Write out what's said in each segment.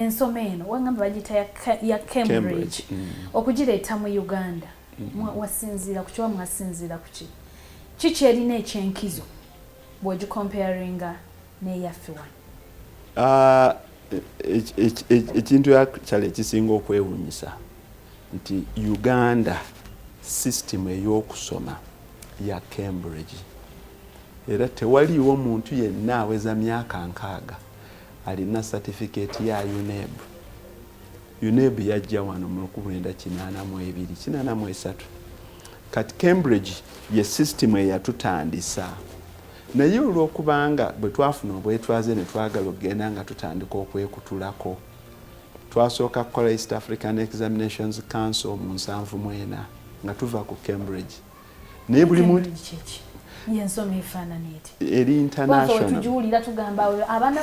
ensoma eno wangamba bagita ya Cambridge okugireeta mu Uganda wasinziira ku kiwa mwasinziira ku ki kiki erina ekyenkizo bw'ogikomparinga n'eyaffe wano? Ekintu kyale ekisinga okwewuunyisa nti Uganda system ey'okusoma ya Cambridge era tewaliwo muntu yenna aweza myaka 6 alina certificate ya UNEB. UNEB yajja wano mu 1983 kati Cambridge ye system eyatutandisa naye olw'okubanga bwe twafuna obwetwaze ne twagala okugenda nga tutandika okwekutulako twasooka kukola East African Examinations Council mu 1974 nga tuva ku Cambridge naye buli muntu yensoma efaanana eti eri international tujuulira tugamba abaana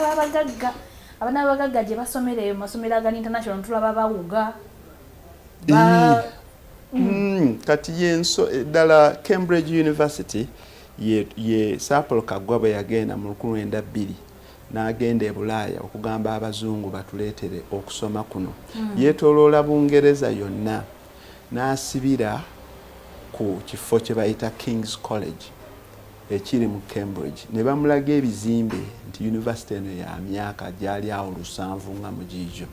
b'abagagga gye basomera mu masomero agali international tulaba bawuga kati yenso ddala Cambridge University ye Sapolo Kagwa bwe yagenda mu 1902 n'agenda e Bulaaya okugamba abazungu batuleetere okusoma kuno yeetooloola Bungereza yonna n'asibira ku kifo kye bayita King's College ekiri mu Cambridge ne bamulaga ebizimbe nti university eno ya myaka gyali awo 7 nga mu giijo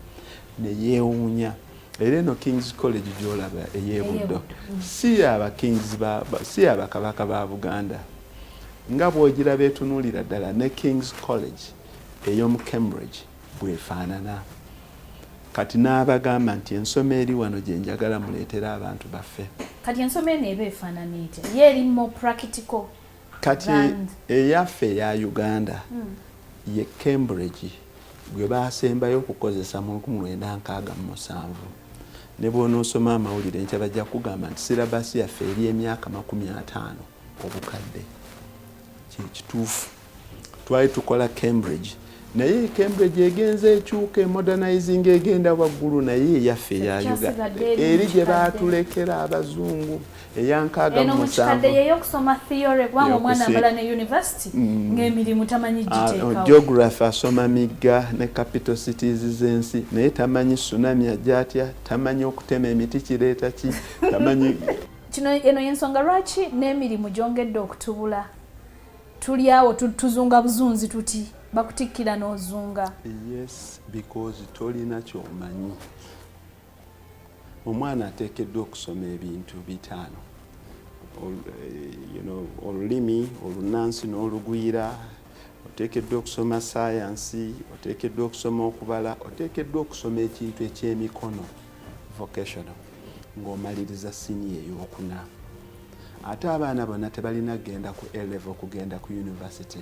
ne yeewuunya era eno King's College gy'olaba ey'Ebuddo si abakabaka ba Buganda nga bw'ogiraba etunuulira ddala ne King's College ey'omu Cambridge bwefaanana kati n'abagamba nti ensoma eri wano gye njagala muleetera abantu baffe. Kati ensoma eno eba efaanana etya ye eri mu practical kati eyaffe eya Uganda ye Cambridge gwe baasembayo okukozesa mu 1967 ne bw'onoosoma amawulire nkya bajja kugamba nti sirabasi yaffe eri emyaka 50 obukadde kituufu twali tukola Cambridge naye Cambridge egenze ekyuka modernizing egenda waggulu naye eyaffe eya Uganda eri gye baatulekera abazungu eyankaaga eno mukikadde yeyokusoma theory kubanga omwana amala ne university ng'emirimu tamanyi giteekawo geography asoma migga ne capital cities z'ensi naye tamanyi tsunami ajja atya tamanyi okutema emiti kireeta ki tamanyi kino eno y'ensonga lwaki n'emirimu gyongedde okutubula tuli awo tuzunga buzunzi tuti bakutikkira n'ozunga. Yes, because tolina ky'omanyi. Omwana ateekeddwa okusoma ebintu 5 olulimi olunnansi n'olugwira oteekeddwa okusoma sayansi oteekeddwa okusoma okubala oteekeddwa okusoma ekintu eky'emikono vocational ng'omaliriza siniya ey'okuna ate abaana bonna tebalina kugenda ku A-level kugenda ku university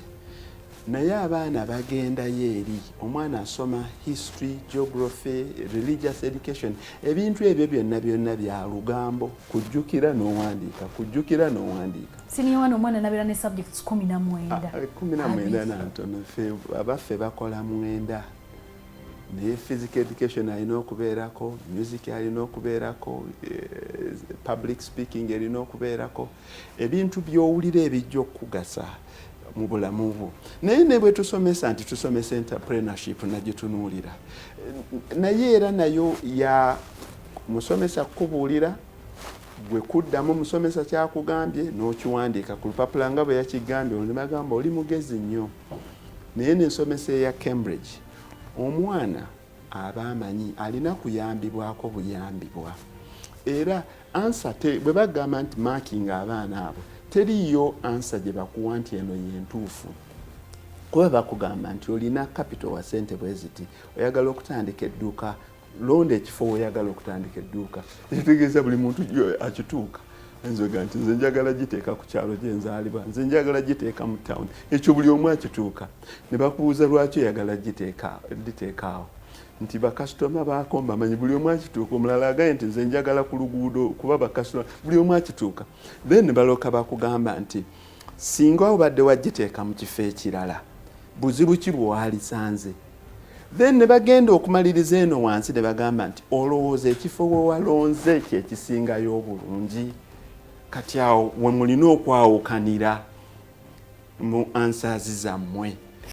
naye abaana bagendayo eri omwana asoma history, geography, religious education ebintu ebyo byonna bya lugambo kujjukira n'owandiika kujjukira n'owandiika. Siniya wano omwana nabeera ne subjects 19 nantono abaffe bakola 9 naye physical education alina okubeerako music alina okubeerako public speaking alina okubeerako ebintu by'owulira ebijja okukugasa mu bulamu bwo naye ne bwe tusomesa nti tusomesa entrepreneurship nagyo tunuulira naye era nayo ya musomesa kukubuulira gwe kuddamu musomesa kyakugambye n'okiwandiika ku lupapula nga bwe yakigambye olumagamba oli mugezi nnyo naye n'ensomesa eya Cambridge omwana aba amanyi alina kuyambibwako buyambibwa era ansa bwe bagamba nti marking abaana abo teriyo ansa gye bakuwa nti eno yentuufu kuba bakugamba nti olina capital wa ssente bwe ziti oyagala okutandika edduuka londa ekifo oyagala okutandika edduuka ekitegeeza buli muntu akituuka nzoga nti nze njagala giteeka ku kyalo gye nzaalibwa nze njagala giteeka mu town ekyo buli omu akituuka ne bakubuuza lwaki oyagala giteekaawo nti bakasitoma baako bamanyi buli omu akituuka omulala agaye nti nze njagala ku luguudo kuba bakasitoma buli omu akituuka then balooka bakugamba nti singa obadde wagiteeka mu kifo ekirala buzibu ki bw'walisanze then ne bagenda okumaliriza eno wansi ne bagamba nti olowooza ekifo we walonze kyekisingayo obulungi kati awo we mulina okwawukanira mu answers zammwe